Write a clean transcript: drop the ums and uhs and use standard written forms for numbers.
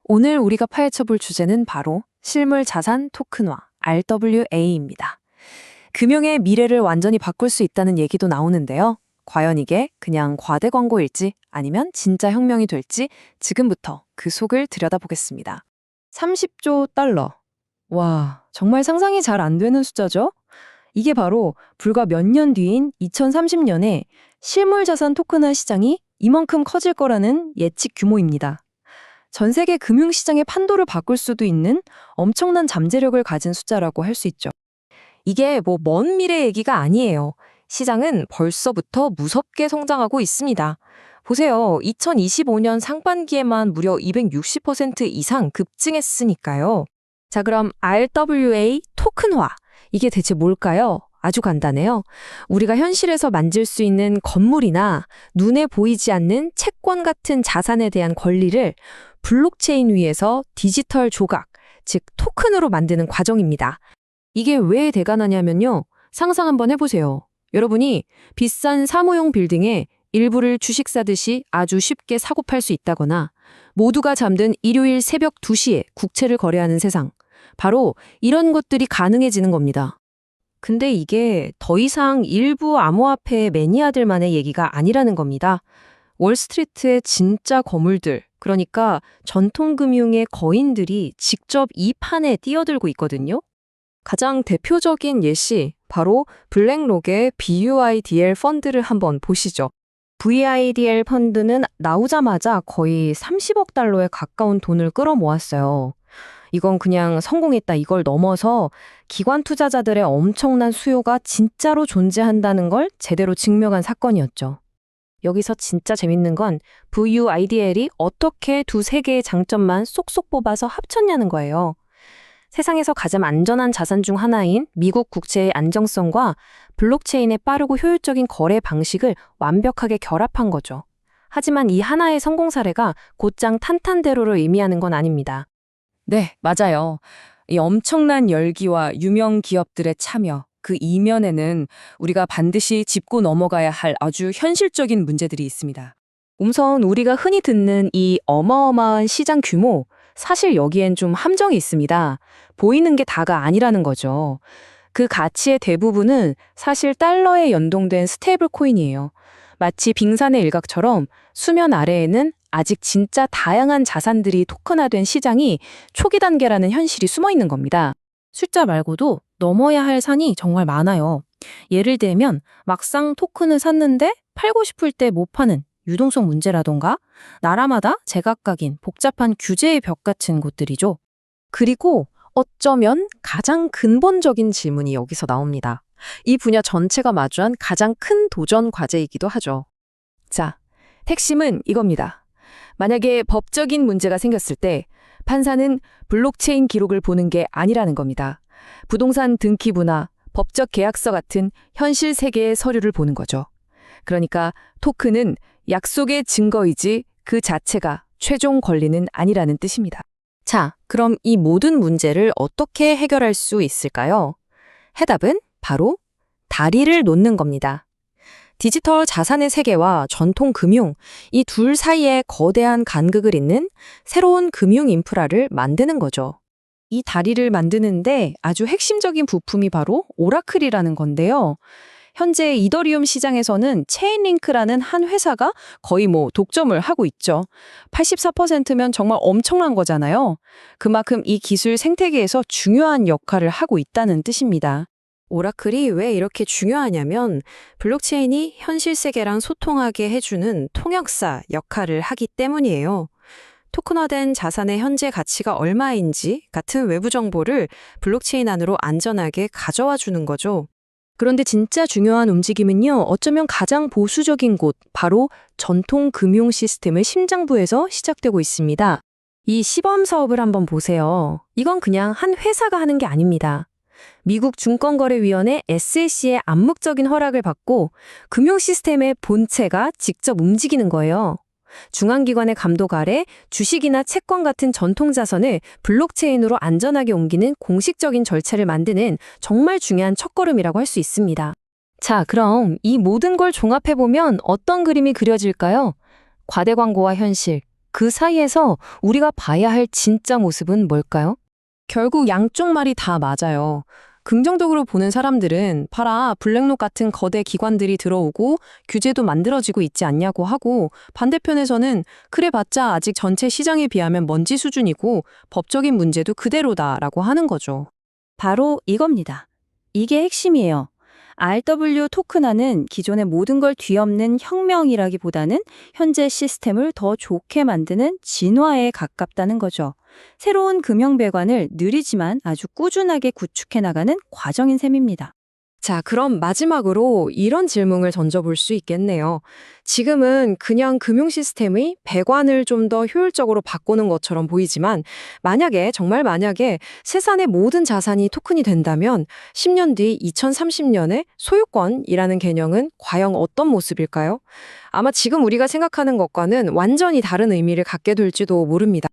오늘 우리가 파헤쳐 볼 주제는 바로 실물 자산 토큰화, RWA입니다. 금융의 미래를 완전히 바꿀 수 있다는 얘기도 나오는데요. 과연 이게 그냥 과대 광고일지 아니면 진짜 혁명이 될지 지금부터 그 속을 들여다보겠습니다. 30조 달러. 와, 정말 상상이 잘 안 되는 숫자죠? 이게 바로 불과 몇 년 뒤인 2030년에 실물 자산 토큰화 시장이 이만큼 커질 거라는 예측 규모입니다. 전 세계 금융시장의 판도를 바꿀 수도 있는 엄청난 잠재력을 가진 숫자라고 할 수 있죠. 이게 먼 미래 얘기가 아니에요. 시장은 벌써부터 무섭게 성장하고 있습니다. 보세요. 2025년 상반기에만 무려 260% 이상 급증했으니까요. 자, 그럼 RWA 토큰화. 이게 대체 뭘까요? 아주 간단해요. 우리가 현실에서 만질 수 있는 건물이나 눈에 보이지 않는 채권 같은 자산에 대한 권리를 블록체인 위에서 디지털 조각, 즉 토큰으로 만드는 과정입니다. 이게 왜 대단하냐면요. 상상 한번 해보세요. 여러분이 비싼 사무용 빌딩에 일부를 주식 사듯이 아주 쉽게 사고 팔 수 있다거나 모두가 잠든 일요일 새벽 2시에 국채를 거래하는 세상. 바로 이런 것들이 가능해지는 겁니다. 근데 이게 더 이상 일부 암호화폐 매니아들만의 얘기가 아니라는 겁니다. 월스트리트의 진짜 거물들, 그러니까 전통금융의 거인들이 직접 이 판에 뛰어들고 있거든요. 가장 대표적인 예시, 바로 블랙록의 BUIDL 펀드를 한번 보시죠. VIDL 펀드는 나오자마자 거의 30억 달러에 가까운 돈을 끌어모았어요. 이건 그냥 성공했다 이걸 넘어서 기관 투자자들의 엄청난 수요가 진짜로 존재한다는 걸 제대로 증명한 사건이었죠. 여기서 진짜 재밌는 건 VUIDL이 어떻게 두세 개의 장점만 쏙쏙 뽑아서 합쳤냐는 거예요. 세상에서 가장 안전한 자산 중 하나인 미국 국채의 안정성과 블록체인의 빠르고 효율적인 거래 방식을 완벽하게 결합한 거죠. 하지만 이 하나의 성공 사례가 곧장 탄탄대로를 의미하는 건 아닙니다. 네, 맞아요. 이 엄청난 열기와 유명 기업들의 참여, 그 이면에는 우리가 반드시 짚고 넘어가야 할 아주 현실적인 문제들이 있습니다. 우선 우리가 흔히 듣는 이 어마어마한 시장 규모, 사실 여기엔 좀 함정이 있습니다. 보이는 게 다가 아니라는 거죠. 그 가치의 대부분은 사실 달러에 연동된 스테이블 코인이에요. 마치 빙산의 일각처럼 수면 아래에는 아직 진짜 다양한 자산들이 토큰화된 시장이 초기 단계라는 현실이 숨어 있는 겁니다. 숫자 말고도 넘어야 할 산이 정말 많아요. 예를 들면 막상 토큰을 샀는데 팔고 싶을 때 못 파는 유동성 문제라던가 나라마다 제각각인 복잡한 규제의 벽 같은 곳들이죠. 그리고 어쩌면 가장 근본적인 질문이 여기서 나옵니다. 이 분야 전체가 마주한 가장 큰 도전 과제이기도 하죠. 자, 핵심은 이겁니다. 만약에 법적인 문제가 생겼을 때 판사는 블록체인 기록을 보는 게 아니라는 겁니다. 부동산 등기부나 법적 계약서 같은 현실 세계의 서류를 보는 거죠. 그러니까 토큰은 약속의 증거이지 그 자체가 최종 권리는 아니라는 뜻입니다. 자, 그럼 이 모든 문제를 어떻게 해결할 수 있을까요? 해답은 바로 다리를 놓는 겁니다. 디지털 자산의 세계와 전통 금융, 이 둘 사이에 거대한 간극을 잇는 새로운 금융 인프라를 만드는 거죠. 이 다리를 만드는데 아주 핵심적인 부품이 바로 오라클이라는 건데요. 현재 이더리움 시장에서는 체인링크라는 한 회사가 거의 독점을 하고 있죠. 84%면 정말 엄청난 거잖아요. 그만큼 이 기술 생태계에서 중요한 역할을 하고 있다는 뜻입니다. 오라클이 왜 이렇게 중요하냐면 블록체인이 현실 세계랑 소통하게 해주는 통역사 역할을 하기 때문이에요. 토큰화된 자산의 현재 가치가 얼마인지 같은 외부 정보를 블록체인 안으로 안전하게 가져와 주는 거죠. 그런데 진짜 중요한 움직임은요, 어쩌면 가장 보수적인 곳, 바로 전통 금융 시스템의 심장부에서 시작되고 있습니다. 이 시범 사업을 한번 보세요. 이건 그냥 한 회사가 하는 게 아닙니다. 미국 증권거래위원회 SEC의 암묵적인 허락을 받고 금융 시스템의 본체가 직접 움직이는 거예요. 중앙기관의 감독 아래 주식이나 채권 같은 전통 자산을 블록체인으로 안전하게 옮기는 공식적인 절차를 만드는 정말 중요한 첫걸음이라고 할 수 있습니다. 자, 그럼 이 모든 걸 종합해보면 어떤 그림이 그려질까요? 과대 광고와 현실, 그 사이에서 우리가 봐야 할 진짜 모습은 뭘까요? 결국 양쪽 말이 다 맞아요. 긍정적으로 보는 사람들은 봐라, 블랙록 같은 거대 기관들이 들어오고 규제도 만들어지고 있지 않냐고 하고, 반대편에서는 그래봤자 아직 전체 시장에 비하면 먼지 수준이고 법적인 문제도 그대로다라고 하는 거죠. 바로 이겁니다. 이게 핵심이에요. RW 토큰화는 기존의 모든 걸 뒤엎는 혁명이라기보다는 현재 시스템을 더 좋게 만드는 진화에 가깝다는 거죠. 새로운 금융 배관을 느리지만 아주 꾸준하게 구축해 나가는 과정인 셈입니다. 자, 그럼 마지막으로 이런 질문을 던져볼 수 있겠네요. 지금은 그냥 금융 시스템의 배관을 좀 더 효율적으로 바꾸는 것처럼 보이지만 정말 만약에 세상의 모든 자산이 토큰이 된다면 10년 뒤 2030년에 소유권이라는 개념은 과연 어떤 모습일까요? 아마 지금 우리가 생각하는 것과는 완전히 다른 의미를 갖게 될지도 모릅니다.